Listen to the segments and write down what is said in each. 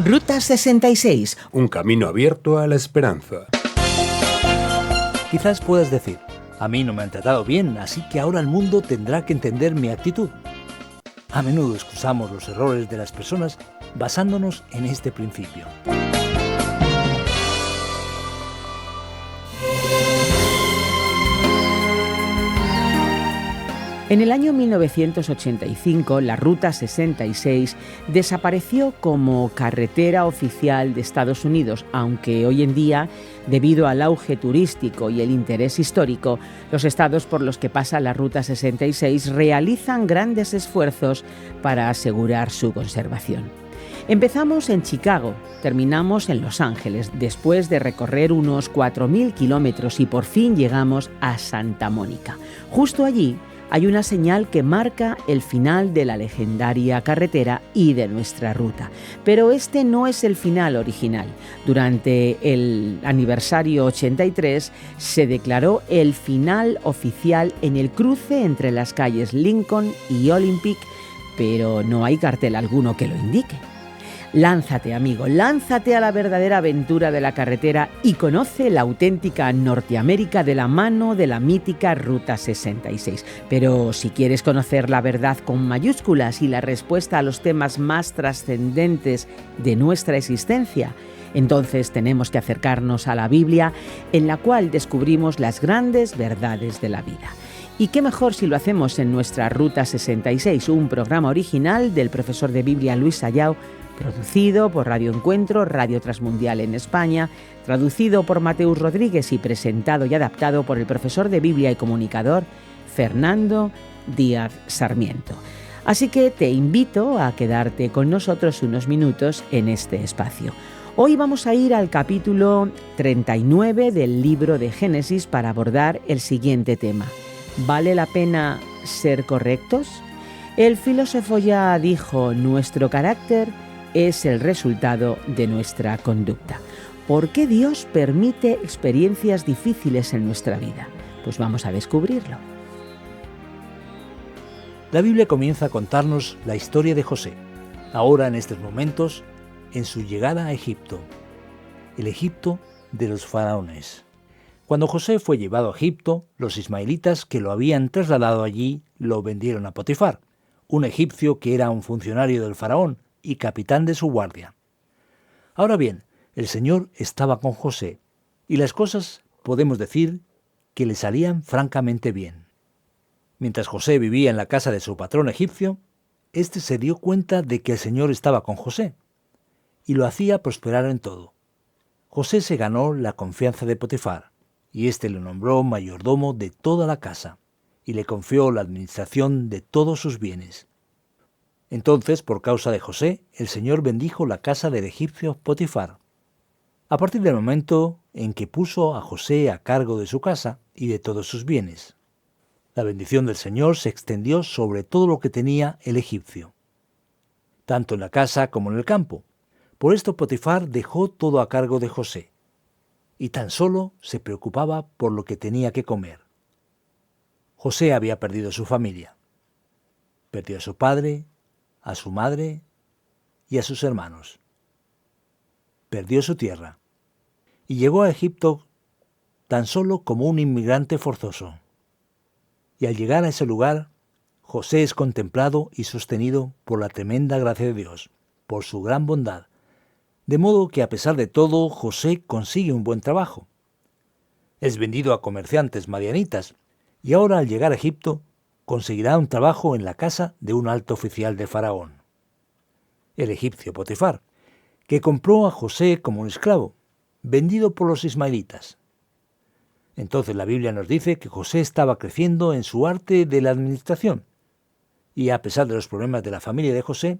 Ruta 66. Un camino abierto a la esperanza. Quizás puedas decir, a mí no me han tratado bien, así que ahora el mundo tendrá que entender mi actitud. A menudo excusamos los errores de las personas basándonos en este principio. En el año 1985, la Ruta 66 desapareció como carretera oficial de Estados Unidos, aunque hoy en día, debido al auge turístico y el interés histórico, los estados por los que pasa la Ruta 66 realizan grandes esfuerzos para asegurar su conservación. Empezamos en Chicago, terminamos en Los Ángeles, después de recorrer unos 4.000 kilómetros y por fin llegamos a Santa Mónica. Justo allí hay una señal que marca el final de la legendaria carretera y de nuestra ruta. Pero este no es el final original. Durante el aniversario 83 se declaró el final oficial en el cruce entre las calles Lincoln y Olympic, pero no hay cartel alguno que lo indique. Lánzate, amigo, lánzate a la verdadera aventura de la carretera y conoce la auténtica Norteamérica de la mano de la mítica Ruta 66. Pero si quieres conocer la verdad con mayúsculas y la respuesta a los temas más trascendentes de nuestra existencia, entonces tenemos que acercarnos a la Biblia, en la cual descubrimos las grandes verdades de la vida. Y qué mejor si lo hacemos en nuestra Ruta 66, un programa original del profesor de Biblia Luis Sayao, producido por Radio Encuentro, Radio Transmundial en España, traducido por Mateus Rodríguez y presentado y adaptado por el profesor de Biblia y comunicador Fernando Díaz Sarmiento. Así que te invito a quedarte con nosotros unos minutos en este espacio. Hoy vamos a ir al capítulo 39 del libro de Génesis para abordar el siguiente tema. ¿Vale la pena ser correctos? El filósofo ya dijo, nuestro carácter es el resultado de nuestra conducta. ¿Por qué Dios permite experiencias difíciles en nuestra vida? Pues vamos a descubrirlo. La Biblia comienza a contarnos la historia de José, ahora en estos momentos, en su llegada a Egipto, el Egipto de los faraones. Cuando José fue llevado a Egipto, los ismaelitas que lo habían trasladado allí lo vendieron a Potifar, un egipcio que era un funcionario del faraón y capitán de su guardia. Ahora bien, el Señor estaba con José, y las cosas podemos decir que le salían francamente bien. Mientras José vivía en la casa de su patrón egipcio, éste se dio cuenta de que el Señor estaba con José, y lo hacía prosperar en todo. José se ganó la confianza de Potifar, y éste le nombró mayordomo de toda la casa, y le confió la administración de todos sus bienes. Entonces, por causa de José, el Señor bendijo la casa del egipcio Potifar. A partir del momento en que puso a José a cargo de su casa y de todos sus bienes, la bendición del Señor se extendió sobre todo lo que tenía el egipcio, tanto en la casa como en el campo. Por esto Potifar dejó todo a cargo de José, y tan solo se preocupaba por lo que tenía que comer. José había perdido su familia. Perdió a su padre, a su madre y a sus hermanos. Perdió su tierra y llegó a Egipto tan solo como un inmigrante forzoso. Y al llegar a ese lugar, José es contemplado y sostenido por la tremenda gracia de Dios, por su gran bondad, de modo que a pesar de todo, José consigue un buen trabajo. Es vendido a comerciantes madianitas y ahora al llegar a Egipto, conseguirá un trabajo en la casa de un alto oficial de Faraón, el egipcio Potifar, que compró a José como un esclavo, vendido por los ismaelitas. Entonces la Biblia nos dice que José estaba creciendo en su arte de la administración, y a pesar de los problemas de la familia de José,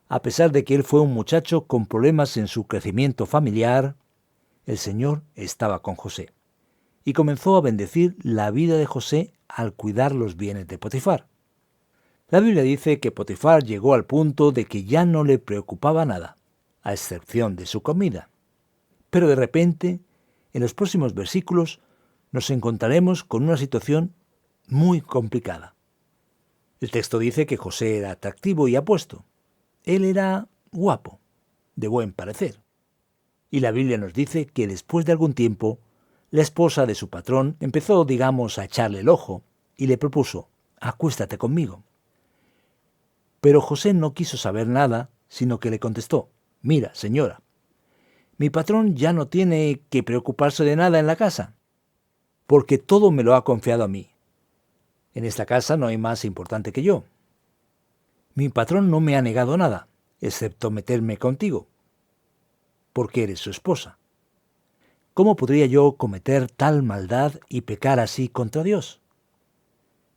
a pesar de que él fue un muchacho con problemas en su crecimiento familiar, el Señor estaba con José, y comenzó a bendecir la vida de José al cuidar los bienes de Potifar. La Biblia dice que Potifar llegó al punto de que ya no le preocupaba nada, a excepción de su comida. Pero de repente, en los próximos versículos, nos encontraremos con una situación muy complicada. El texto dice que José era atractivo y apuesto. Él era guapo. de buen parecer. Y la Biblia nos dice que después de algún tiempo, la esposa de su patrón empezó, a echarle el ojo y le propuso: acuéstate conmigo. Pero José no quiso saber nada, sino que le contestó: mira, señora, mi patrón ya no tiene que preocuparse de nada en la casa, porque todo me lo ha confiado a mí. En esta casa no hay más importante que yo. Mi patrón no me ha negado nada, excepto meterme contigo, porque eres su esposa. ¿Cómo podría yo cometer tal maldad y pecar así contra Dios?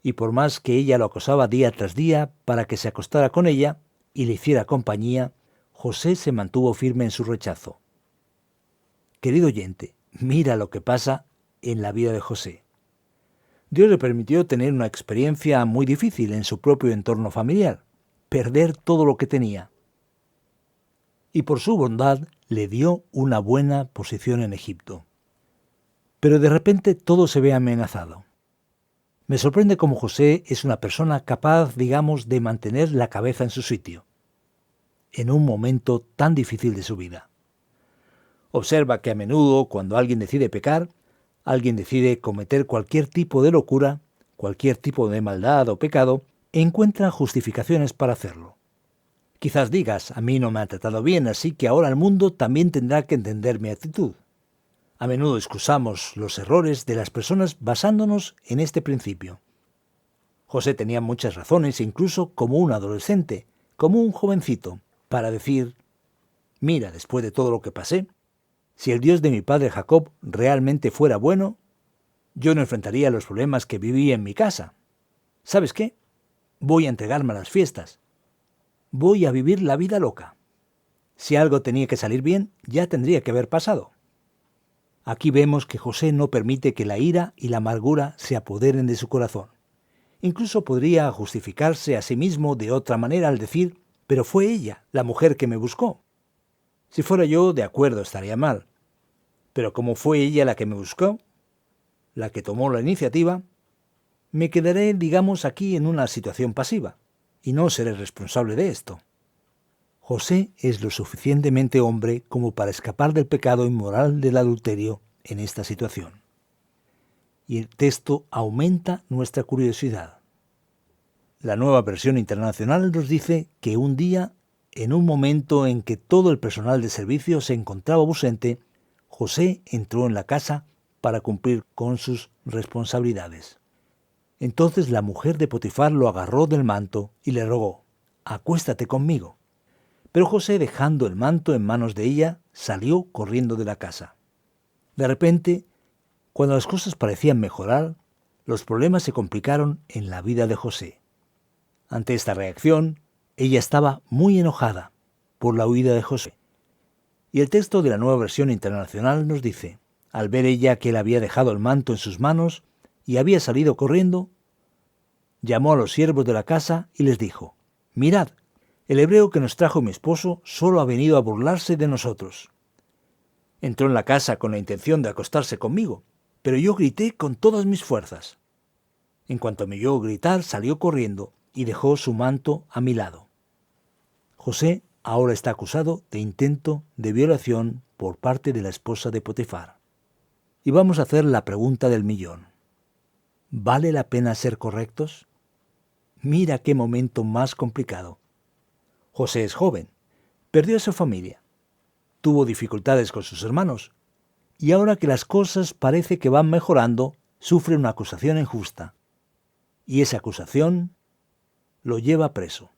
Y por más que ella lo acosaba día tras día para que se acostara con ella y le hiciera compañía, José se mantuvo firme en su rechazo. Querido oyente, mira lo que pasa en la vida de José. Dios le permitió tener una experiencia muy difícil en su propio entorno familiar, perder todo lo que tenía. Y por su bondad le dio una buena posición en Egipto. Pero de repente todo se ve amenazado. Me sorprende cómo José es una persona capaz, de mantener la cabeza en su sitio, en un momento tan difícil de su vida. Observa que a menudo, cuando alguien decide pecar, alguien decide cometer cualquier tipo de locura, cualquier tipo de maldad o pecado, encuentra justificaciones para hacerlo. Quizás digas: a mí no me ha tratado bien, así que ahora el mundo también tendrá que entender mi actitud. A menudo excusamos los errores de las personas basándonos en este principio. José tenía muchas razones, incluso como un adolescente, como un jovencito, para decir: mira, después de todo lo que pasé, si el Dios de mi padre Jacob realmente fuera bueno, yo no enfrentaría los problemas que viví en mi casa. ¿Sabes qué? Voy a entregarme a las fiestas. Voy a vivir la vida loca. Si algo tenía que salir bien, ya tendría que haber pasado. Aquí vemos que José no permite que la ira y la amargura se apoderen de su corazón. Incluso podría justificarse a sí mismo de otra manera al decir: pero fue ella, la mujer que me buscó. Si fuera yo, de acuerdo, estaría mal. Pero como fue ella la que me buscó, la que tomó la iniciativa, me quedaré, aquí en una situación pasiva, y no seré responsable de esto. José es lo suficientemente hombre como para escapar del pecado inmoral del adulterio en esta situación. Y el texto aumenta nuestra curiosidad. La Nueva Versión Internacional nos dice que un día, en un momento en que todo el personal de servicio se encontraba ausente, José entró en la casa para cumplir con sus responsabilidades. Entonces la mujer de Potifar lo agarró del manto y le rogó: acuéstate conmigo. Pero José, dejando el manto en manos de ella, salió corriendo de la casa. De repente, cuando las cosas parecían mejorar, los problemas se complicaron en la vida de José. Ante esta reacción, ella estaba muy enojada por la huida de José. Y el texto de la Nueva Versión Internacional nos dice: al ver ella que él había dejado el manto en sus manos y había salido corriendo, llamó a los siervos de la casa y les dijo: mirad, el hebreo que nos trajo mi esposo solo ha venido a burlarse de nosotros. Entró en la casa con la intención de acostarse conmigo, pero yo grité con todas mis fuerzas. En cuanto me oyó gritar, salió corriendo y dejó su manto a mi lado. José ahora está acusado de intento de violación por parte de la esposa de Potifar. Y vamos a hacer la pregunta del millón. ¿Vale la pena ser correctos? Mira qué momento más complicado. José es joven, perdió a su familia, tuvo dificultades con sus hermanos, y ahora que las cosas parece que van mejorando, sufre una acusación injusta. Y esa acusación lo lleva preso.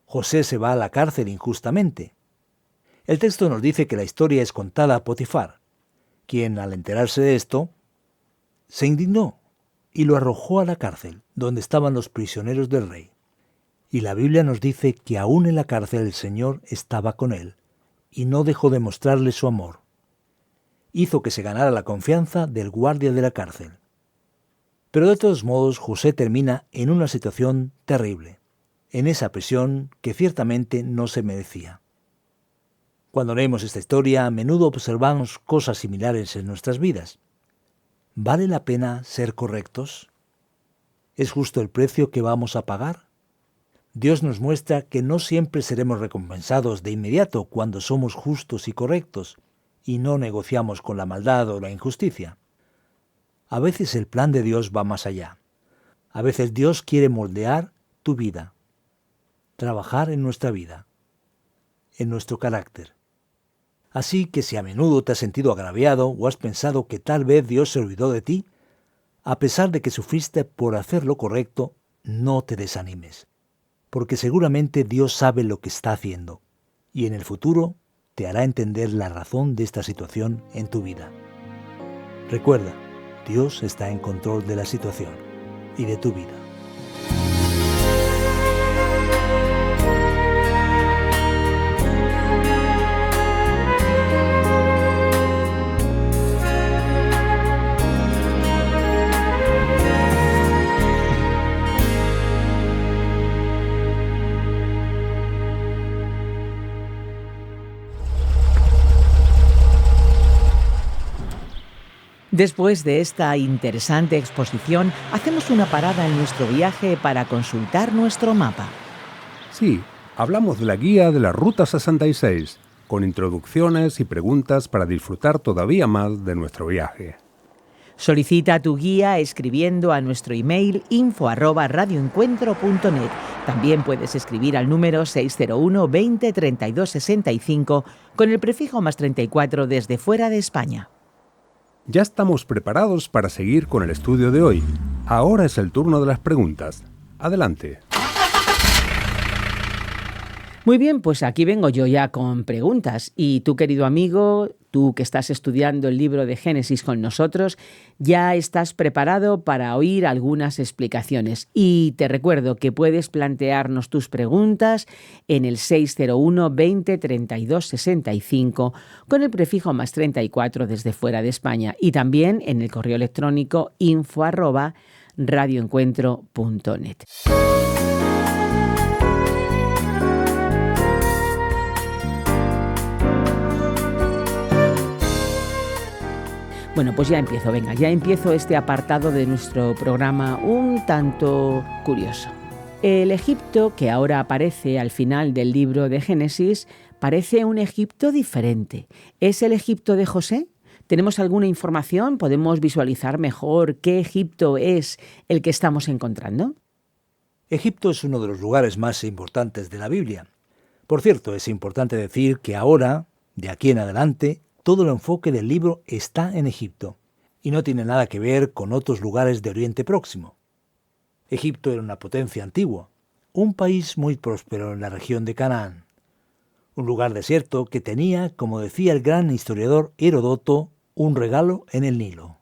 José se va a la cárcel injustamente. El texto nos dice que la historia es contada a Potifar, quien, al enterarse de esto, se indignó y lo arrojó a la cárcel, donde estaban los prisioneros del rey. Y la Biblia nos dice que aún en la cárcel el Señor estaba con él, y no dejó de mostrarle su amor. Hizo que se ganara la confianza del guardia de la cárcel. Pero de todos modos, José termina en una situación terrible, en esa prisión que ciertamente no se merecía. Cuando leemos esta historia, a menudo observamos cosas similares en nuestras vidas. ¿Vale la pena ser correctos? ¿Es justo el precio que vamos a pagar? Dios nos muestra que no siempre seremos recompensados de inmediato cuando somos justos y correctos y no negociamos con la maldad o la injusticia. A veces el plan de Dios va más allá. A veces Dios quiere moldear tu vida, trabajar en nuestra vida, en nuestro carácter. Así que si a menudo te has sentido agraviado o has pensado que tal vez Dios se olvidó de ti, a pesar de que sufriste por hacer lo correcto, no te desanimes, porque seguramente Dios sabe lo que está haciendo y en el futuro te hará entender la razón de esta situación en tu vida. Recuerda, Dios está en control de la situación y de tu vida. Después de esta interesante exposición, hacemos una parada en nuestro viaje para consultar nuestro mapa. Sí, hablamos de la guía de la Ruta 66, con introducciones y preguntas para disfrutar todavía más de nuestro viaje. Solicita tu guía escribiendo a nuestro email info@radioencuentro.net. También puedes escribir al número 601 20 32 65 con el prefijo +34 desde fuera de España. Ya estamos preparados para seguir con el estudio de hoy. Ahora es el turno de las preguntas. Adelante. Muy bien, pues aquí vengo yo ya con preguntas. Y tú, querido amigo, tú que estás estudiando el libro de Génesis con nosotros, ya estás preparado para oír algunas explicaciones. Y te recuerdo que puedes plantearnos tus preguntas en el 601 20 32 65 con el prefijo +34 desde fuera de España y también en el correo electrónico info@radioencuentro.net. Bueno, pues ya empiezo este apartado de nuestro programa un tanto curioso. El Egipto que ahora aparece al final del libro de Génesis parece un Egipto diferente. ¿Es el Egipto de José? ¿Tenemos alguna información? ¿Podemos visualizar mejor qué Egipto es el que estamos encontrando? Egipto es uno de los lugares más importantes de la Biblia. Por cierto, es importante decir que ahora, de aquí en adelante, todo el enfoque del libro está en Egipto y no tiene nada que ver con otros lugares de Oriente Próximo. Egipto era una potencia antigua, un país muy próspero en la región de Canaán, un lugar desierto que tenía, como decía el gran historiador Heródoto, un regalo en el Nilo.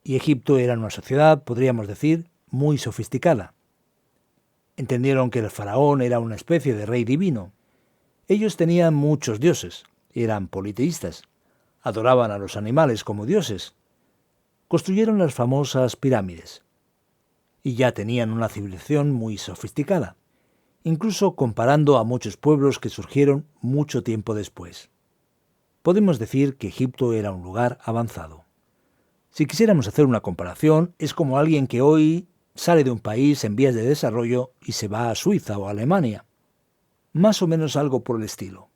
Y Egipto era una sociedad, podríamos decir, muy sofisticada. Entendieron que el faraón era una especie de rey divino. Ellos tenían muchos dioses. Eran politeístas, adoraban a los animales como dioses. Construyeron las famosas pirámides y ya tenían una civilización muy sofisticada, incluso comparando a muchos pueblos que surgieron mucho tiempo después. Podemos decir que Egipto era un lugar avanzado. Si quisiéramos hacer una comparación, es como alguien que hoy sale de un país en vías de desarrollo y se va a Suiza o a Alemania. Más o menos algo por el estilo.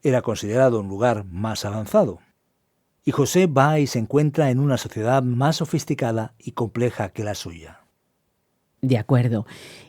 Era considerado un lugar más avanzado. Y José va y se encuentra en una sociedad más sofisticada y compleja que la suya. De acuerdo.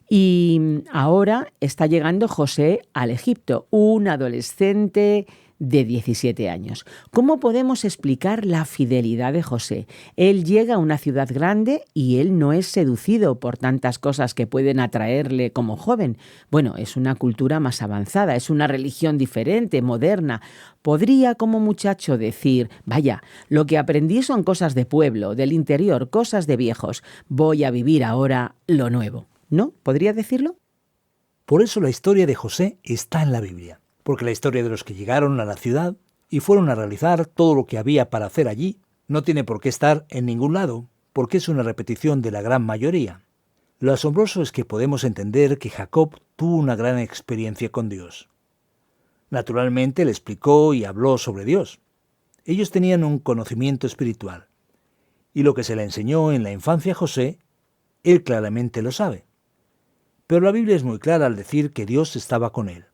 Y ahora está llegando José al Egipto, un adolescente de 17 años. ¿Cómo podemos explicar la fidelidad de José? Él llega a una ciudad grande y él no es seducido por tantas cosas que pueden atraerle como joven. Bueno, es una cultura más avanzada, es una religión diferente, moderna. Podría como muchacho decir, vaya, lo que aprendí son cosas de pueblo, del interior, cosas de viejos. Voy a vivir ahora lo nuevo. ¿No? ¿Podría decirlo? Por eso la historia de José está en la Biblia. Porque la historia de los que llegaron a la ciudad y fueron a realizar todo lo que había para hacer allí no tiene por qué estar en ningún lado, porque es una repetición de la gran mayoría. Lo asombroso es que podemos entender que Jacob tuvo una gran experiencia con Dios. Naturalmente le explicó y habló sobre Dios. Ellos tenían un conocimiento espiritual, y lo que se le enseñó en la infancia a José, él claramente lo sabe. Pero la Biblia es muy clara al decir que Dios estaba con él.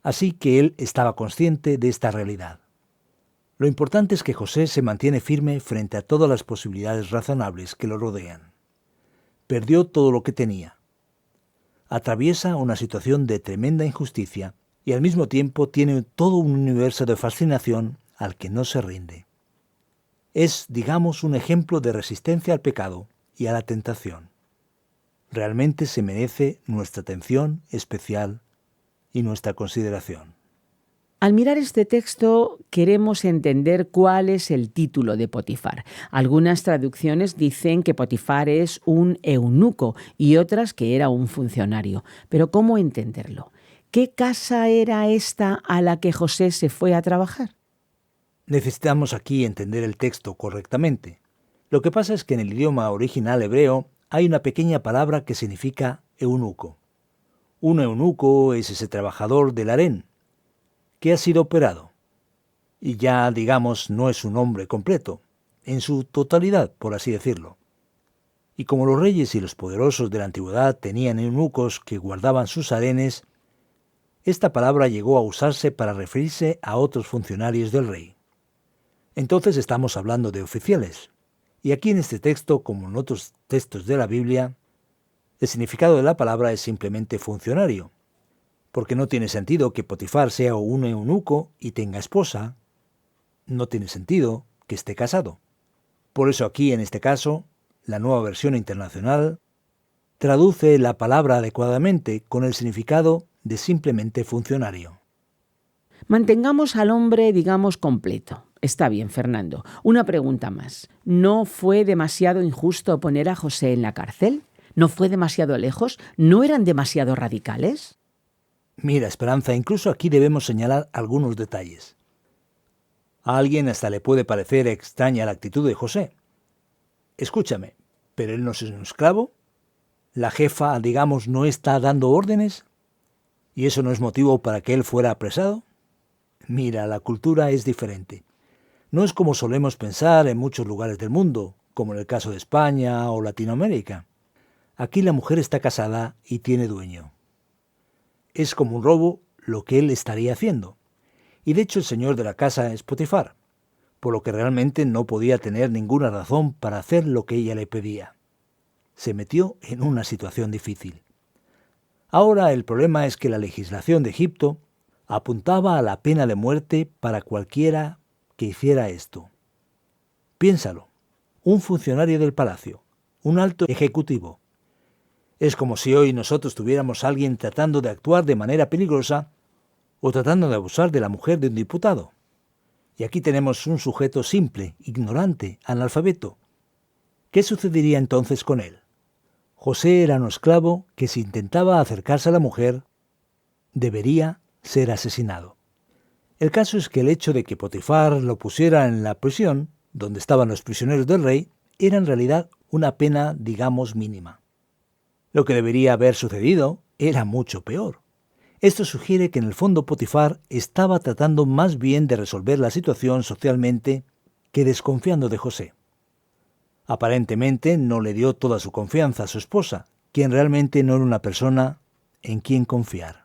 Así que él estaba consciente de esta realidad. Lo importante es que José se mantiene firme frente a todas las posibilidades razonables que lo rodean. Perdió todo lo que tenía. Atraviesa una situación de tremenda injusticia y al mismo tiempo tiene todo un universo de fascinación al que no se rinde. Es, digamos, un ejemplo de resistencia al pecado y a la tentación. Realmente se merece nuestra atención especial y nuestra consideración. Al mirar este texto queremos entender cuál es el título de Potifar. Algunas traducciones dicen que Potifar es un eunuco y otras que era un funcionario. Pero ¿cómo entenderlo? ¿Qué casa era esta a la que José se fue a trabajar? Necesitamos aquí entender el texto correctamente. Lo que pasa es que en el idioma original hebreo hay una pequeña palabra que significa eunuco. Un eunuco es ese trabajador del harén que ha sido operado. Y ya, digamos, no es un hombre completo, en su totalidad, por así decirlo. Y como los reyes y los poderosos de la antigüedad tenían eunucos que guardaban sus harenes, esta palabra llegó a usarse para referirse a otros funcionarios del rey. Entonces estamos hablando de oficiales. Y aquí en este texto, como en otros textos de la Biblia, el significado de la palabra es simplemente funcionario, porque no tiene sentido que Potifar sea un eunuco y tenga esposa. No tiene sentido que esté casado. Por eso aquí, en este caso, la Nueva Versión Internacional traduce la palabra adecuadamente con el significado de simplemente funcionario. Mantengamos al hombre, digamos, completo. Está bien, Fernando. Una pregunta más. ¿No fue demasiado injusto poner a José en la cárcel? ¿No fue demasiado lejos? ¿No eran demasiado radicales? Mira, Esperanza, incluso aquí debemos señalar algunos detalles. A alguien hasta le puede parecer extraña la actitud de José. Escúchame, ¿pero él no es un esclavo? ¿La jefa, digamos, no está dando órdenes? ¿Y eso no es motivo para que él fuera apresado? Mira, la cultura es diferente. No es como solemos pensar en muchos lugares del mundo, como en el caso de España o Latinoamérica. Aquí la mujer está casada y tiene dueño. Es como un robo lo que él estaría haciendo. Y de hecho el señor de la casa es Potifar, por lo que realmente no podía tener ninguna razón para hacer lo que ella le pedía. Se metió en una situación difícil. Ahora el problema es que la legislación de Egipto apuntaba a la pena de muerte para cualquiera que hiciera esto. Piénsalo, un funcionario del palacio, un alto ejecutivo. Es como si hoy nosotros tuviéramos a alguien tratando de actuar de manera peligrosa o tratando de abusar de la mujer de un diputado. Y aquí tenemos un sujeto simple, ignorante, analfabeto. ¿Qué sucedería entonces con él? José era un esclavo que si intentaba acercarse a la mujer, debería ser asesinado. El caso es que el hecho de que Potifar lo pusiera en la prisión, donde estaban los prisioneros del rey, era en realidad una pena, digamos, mínima. Lo que debería haber sucedido era mucho peor. Esto sugiere que en el fondo Potifar estaba tratando más bien de resolver la situación socialmente que desconfiando de José. Aparentemente no le dio toda su confianza a su esposa, quien realmente no era una persona en quien confiar.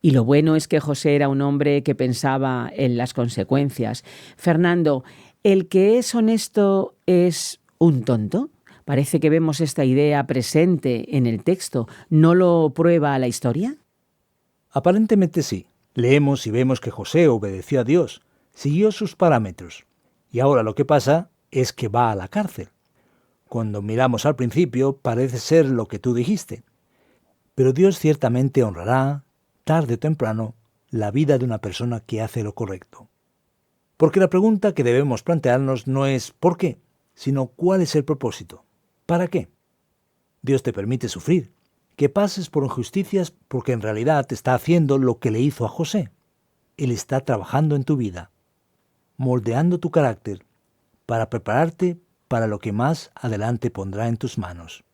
Y lo bueno es que José era un hombre que pensaba en las consecuencias. Fernando, ¿el que es honesto es un tonto? Parece que vemos esta idea presente en el texto. ¿No lo prueba la historia? Aparentemente sí. Leemos y vemos que José obedeció a Dios, siguió sus parámetros. Y ahora lo que pasa es que va a la cárcel. Cuando miramos al principio parece ser lo que tú dijiste. Pero Dios ciertamente honrará, tarde o temprano, la vida de una persona que hace lo correcto. Porque la pregunta que debemos plantearnos no es ¿por qué?, sino ¿cuál es el propósito? ¿Para qué? Dios te permite sufrir, que pases por injusticias porque en realidad te está haciendo lo que le hizo a José. Él está trabajando en tu vida, moldeando tu carácter para prepararte para lo que más adelante pondrá en tus manos.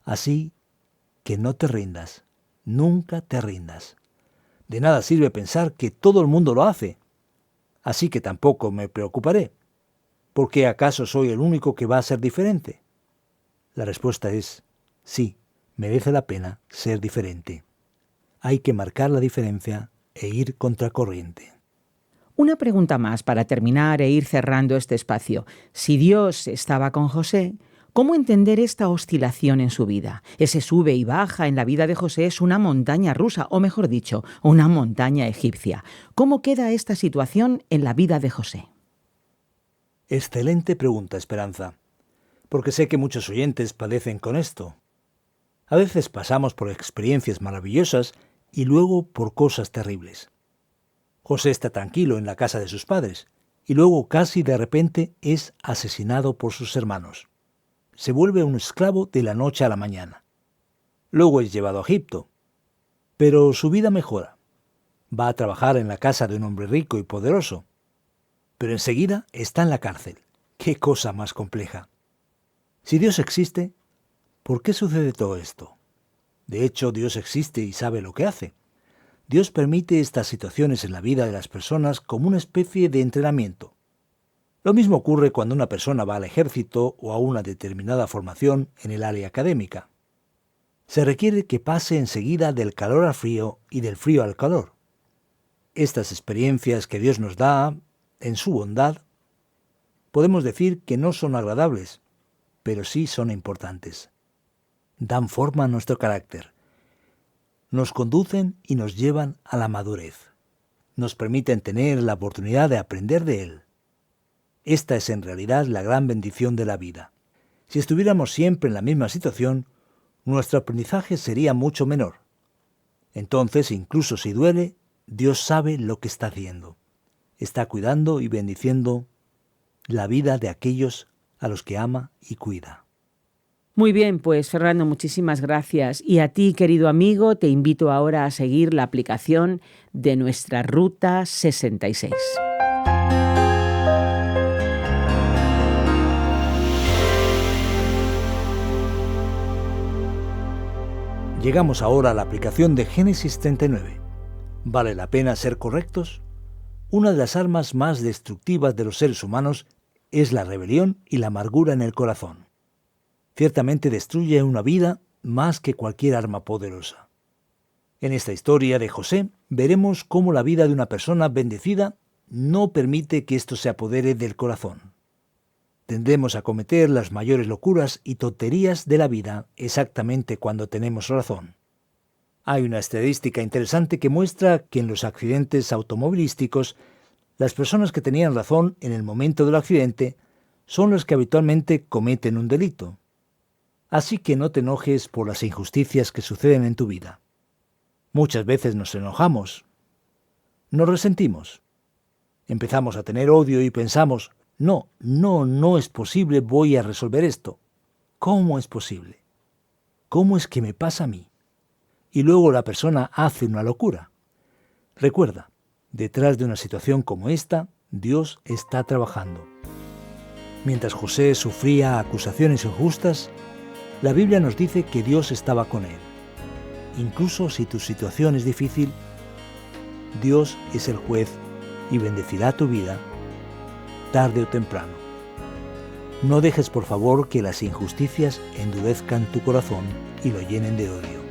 Así que no te rindas, nunca te rindas. De nada sirve pensar que todo el mundo lo hace, así que tampoco me preocuparé. ¿Por qué acaso soy el único que va a ser diferente? La respuesta es sí, merece la pena ser diferente. Hay que marcar la diferencia e ir contracorriente. Una pregunta más para terminar e ir cerrando este espacio. Si Dios estaba con José, ¿cómo entender esta oscilación en su vida? Ese sube y baja en la vida de José es una montaña rusa, o mejor dicho, una montaña egipcia. ¿Cómo queda esta situación en la vida de José? Excelente pregunta, Esperanza, porque sé que muchos oyentes padecen con esto. A veces pasamos por experiencias maravillosas y luego por cosas terribles. José está tranquilo en la casa de sus padres y luego casi de repente es asesinado por sus hermanos. Se vuelve un esclavo de la noche a la mañana. Luego es llevado a Egipto. Pero su vida mejora. Va a trabajar en la casa de un hombre rico y poderoso. Pero enseguida está en la cárcel. ¡Qué cosa más compleja! Si Dios existe, ¿por qué sucede todo esto? De hecho, Dios existe y sabe lo que hace. Dios permite estas situaciones en la vida de las personas como una especie de entrenamiento. Lo mismo ocurre cuando una persona va al ejército o a una determinada formación en el área académica. Se requiere que pase enseguida del calor al frío y del frío al calor. Estas experiencias que Dios nos da, en su bondad, podemos decir que no son agradables, pero sí son importantes. Dan forma a nuestro carácter. Nos conducen y nos llevan a la madurez. Nos permiten tener la oportunidad de aprender de Él. Esta es en realidad la gran bendición de la vida. Si estuviéramos siempre en la misma situación, nuestro aprendizaje sería mucho menor. Entonces, incluso si duele, Dios sabe lo que está haciendo. Está cuidando y bendiciendo la vida de aquellos a los que ama y cuida. Muy bien, pues Fernando, muchísimas gracias. Y a ti, querido amigo, te invito ahora a seguir la aplicación de nuestra Ruta 66. Llegamos ahora a la aplicación de Génesis 39. ¿Vale la pena ser correctos? Una de las armas más destructivas de los seres humanos es la rebelión y la amargura en el corazón. Ciertamente destruye una vida más que cualquier arma poderosa. En esta historia de José veremos cómo la vida de una persona bendecida no permite que esto se apodere del corazón. Tendemos a cometer las mayores locuras y tonterías de la vida exactamente cuando tenemos razón. Hay una estadística interesante que muestra que en los accidentes automovilísticos, las personas que tenían razón en el momento del accidente son las que habitualmente cometen un delito. Así que no te enojes por las injusticias que suceden en tu vida. Muchas veces nos enojamos, nos resentimos, empezamos a tener odio y pensamos, no es posible, voy a resolver esto. ¿Cómo es posible? ¿Cómo es que me pasa a mí? Y luego la persona hace una locura. Recuerda, detrás de una situación como esta, Dios está trabajando. Mientras José sufría acusaciones injustas, la Biblia nos dice que Dios estaba con él. Incluso si tu situación es difícil, Dios es el juez y bendecirá tu vida, tarde o temprano. No dejes por favor que las injusticias endurezcan tu corazón y lo llenen de odio.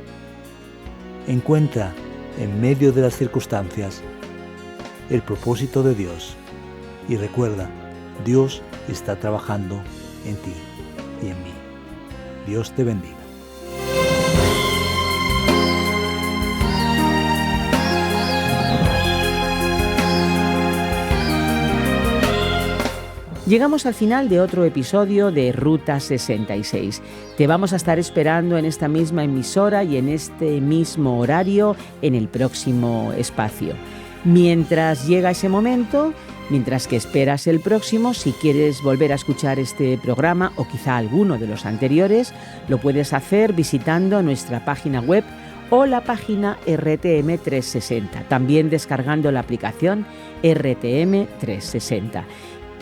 Encuentra en medio de las circunstancias el propósito de Dios y recuerda, Dios está trabajando en ti y en mí. Dios te bendiga. Llegamos al final de otro episodio de Ruta 66. Te vamos a estar esperando en esta misma emisora y en este mismo horario en el próximo espacio. Mientras llega ese momento, mientras que esperas el próximo, si quieres volver a escuchar este programa o quizá alguno de los anteriores, lo puedes hacer visitando nuestra página web o la página RTM 360, también descargando la aplicación RTM 360.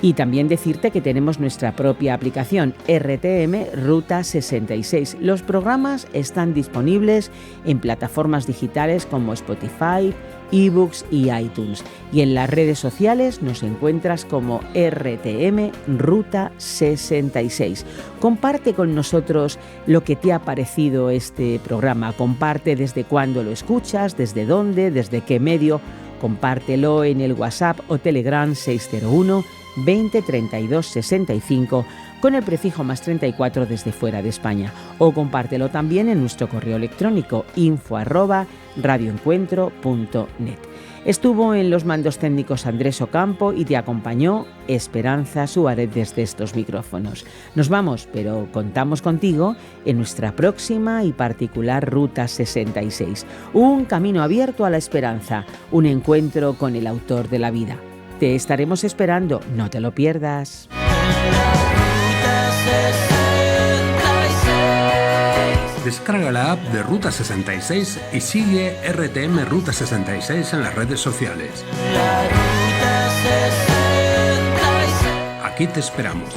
Y también decirte que tenemos nuestra propia aplicación RTM Ruta 66. Los programas están disponibles en plataformas digitales como Spotify, eBooks y iTunes. Y en las redes sociales nos encuentras como RTM Ruta 66. Comparte con nosotros lo que te ha parecido este programa. Comparte desde cuándo lo escuchas, desde dónde, desde qué medio. Compártelo en el WhatsApp o Telegram 601 20 32 65 con el prefijo más 34 desde fuera de España, o compártelo también en nuestro correo electrónico info@radioencuentro.net. Estuvo en los mandos técnicos Andrés Ocampo y te acompañó Esperanza Suárez desde estos micrófonos. Nos vamos, pero contamos contigo en nuestra próxima y particular Ruta 66. Un camino abierto a la esperanza, un encuentro con el autor de la vida. Te estaremos esperando, no te lo pierdas. Descarga la app de Ruta 66 y sigue RTM Ruta 66 en las redes sociales. Aquí te esperamos.